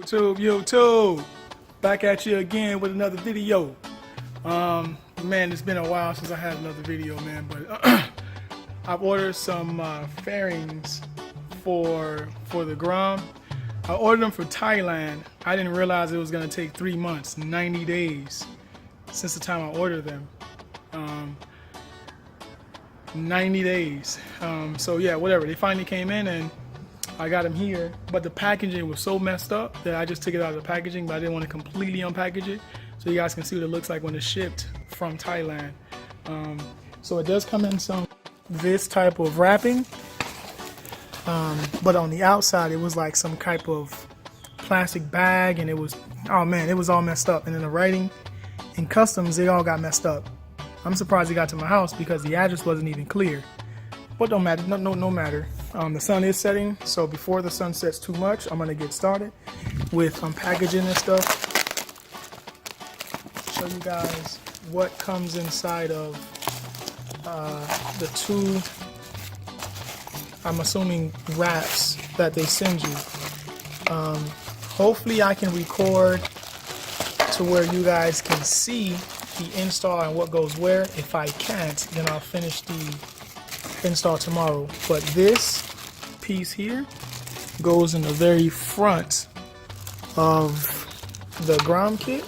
YouTube, back at you again with another video. Man, it's been a while since I had another video, man, but I've ordered some fairings for the Grom. I ordered them for Thailand. I didn't realize it was gonna take 3 months, 90 days since the time I ordered them. 90 days. So yeah, whatever. They finally came in and I got them here, but the packaging was so messed up that I just took it out of the packaging, but I didn't want to completely unpackage it, so you guys can see what it looks like when it's shipped from Thailand. So it does come in this type of wrapping, but on the outside it was like some type of plastic bag, and it was, oh man, it was all messed up. And then the writing in customs, they all got messed up. I'm surprised it got to my house because the address wasn't even clear, but don't matter. No matter. The sun is setting, so before the sun sets too much, I'm gonna get started with unpackaging and stuff. Show you guys what comes inside of the two, I'm assuming, wraps that they send you. Hopefully I can record to where you guys can see the install and what goes where. If I can't, then I'll finish the install tomorrow. But this piece here goes in the very front of the Grom kit,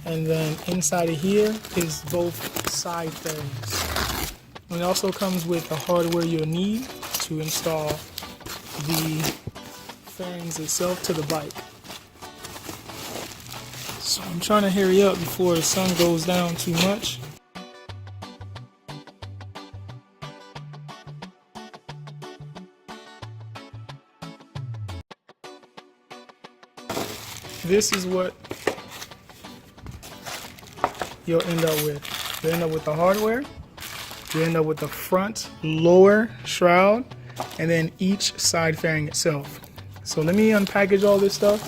and then inside of here is both side fairings. And it also comes with the hardware you'll need to install the fairings itself to the bike. So I'm trying to hurry up before the sun goes down too much. This is what you'll end up with. You'll end up with the hardware, you end up with the front lower shroud, and then each side fairing itself. So let me unpackage all this stuff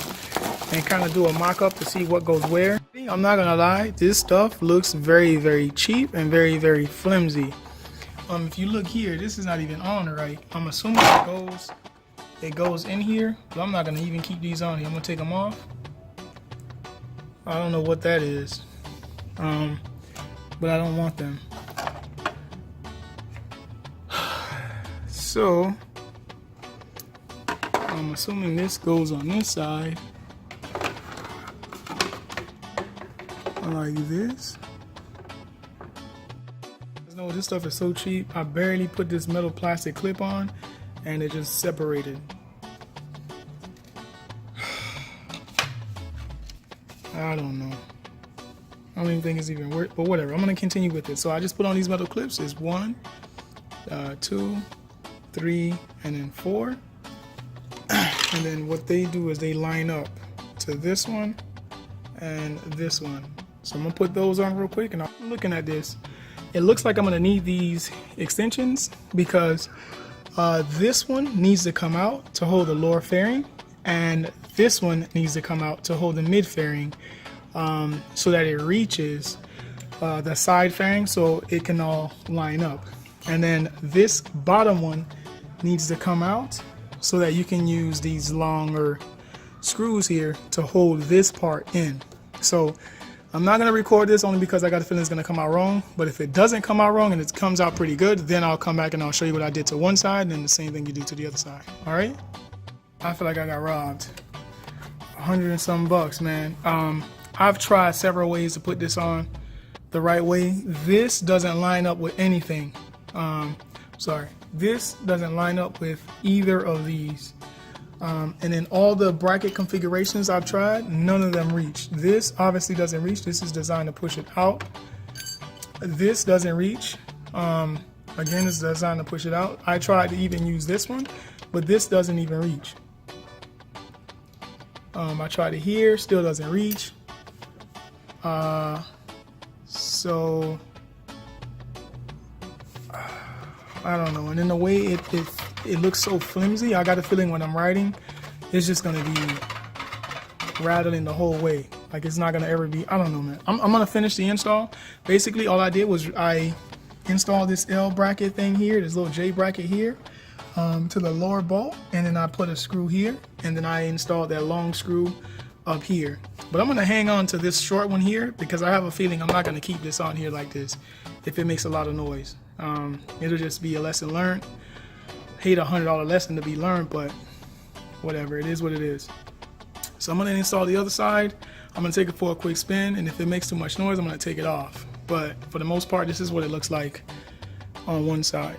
and kind of do a mock-up to see what goes where. I'm not gonna lie, this stuff looks very cheap and very flimsy. If you look here, this is not even on right. I'm assuming it goes in here, but I'm not gonna even keep these on here. I'm gonna take them off. I don't know what that is, but I don't want them. So I'm assuming this goes on this side, like this. No, this stuff is so cheap. I barely put this metal plastic clip on, and it just separated. I don't know. I don't even think it's even worth, but whatever. I'm gonna continue with it. So I just put on these metal clips. It's 1, 2, 3, and then 4. And then what they do is they line up to this one and this one. So I'm gonna put those on real quick, and I'm looking at this. It looks like I'm gonna need these extensions because this one needs to come out to hold the lower fairing, and this one needs to come out to hold the mid fairing, so that it reaches the side fairing so it can all line up. And then this bottom one needs to come out so that you can use these longer screws here to hold this part in. So I'm not gonna record this only because I got a feeling it's gonna come out wrong, but if it doesn't come out wrong and it comes out pretty good, then I'll come back and I'll show you what I did to one side and then the same thing you do to the other side. All right? I feel like I got robbed. 100 and some bucks, man. I've tried several ways to put this on the right way. This doesn't line up with anything. Sorry, this doesn't line up with either of these. And then all the bracket configurations I've tried, none of them reach. This obviously doesn't reach. This is designed to push it out. This doesn't reach. Again, it's designed to push it out. I tried to even use this one, but this doesn't even reach. I tried it here, still doesn't reach. So I don't know. And in the way it looks so flimsy, I got a feeling when I'm riding, it's just gonna be rattling the whole way. Like it's not gonna ever be. I don't know, man. I'm gonna finish the install. Basically, all I did was I installed this L bracket thing here, this little J bracket here. to the lower bolt, and then I put a screw here, and then I installed that long screw up here. But I'm gonna hang on to this short one here because I have a feeling I'm not gonna keep this on here like this if it makes a lot of noise. It'll just be a lesson learned. Hate a $100 lesson to be learned, but whatever, it is what it is. So I'm gonna install the other side. I'm gonna take it for a quick spin, and if it makes too much noise, I'm gonna take it off. But for the most part, this is what it looks like on one side.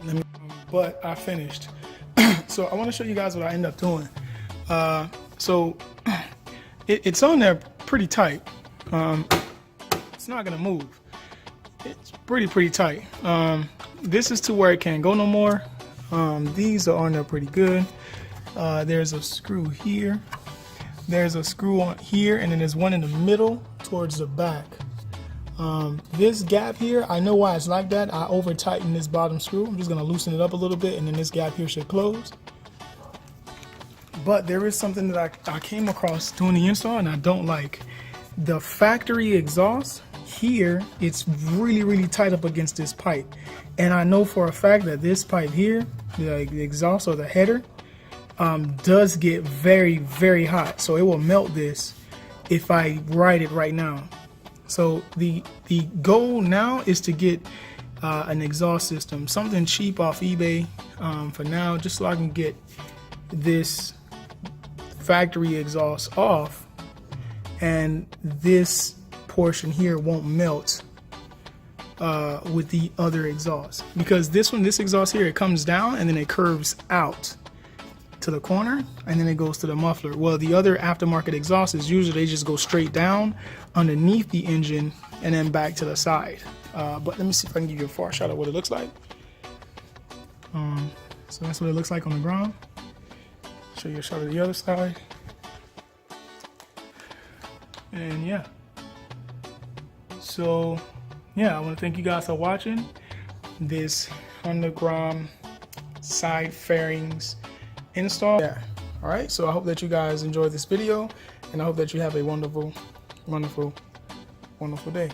But I finished. So I want to show you guys what I end up doing. So it's on there pretty tight. It's not gonna move. It's pretty tight. This is to where it can't go no more. These are on there pretty good. There's a screw here. There's a screw on here, and then there's one in the middle towards the back. This gap here, I know why it's like that. I over tightened this bottom screw. I'm just gonna loosen it up a little bit, and then this gap here should close. But there is something that I came across doing the install and I don't like. The factory exhaust here, it's really tight up against this pipe. And I know for a fact that this pipe here, the exhaust or the header, does get very hot. So it will melt this if I ride it right now. So the goal now is to get an exhaust system, something cheap off eBay for now, just so I can get this factory exhaust off and this portion here won't melt with the other exhaust, because this exhaust here, it comes down and then it curves out to the corner and then it goes to the muffler. Well, the other aftermarket exhausts is usually they just go straight down underneath the engine and then back to the side. But let me see if I can give you a far shot of what it looks like. So that's what it looks like on the Grom. Show you a shot of the other side. And yeah. So yeah, I want to thank you guys for watching this Honda Grom side fairings install. Yeah. All right. So I hope that you guys enjoyed this video, and I hope that you have a wonderful day.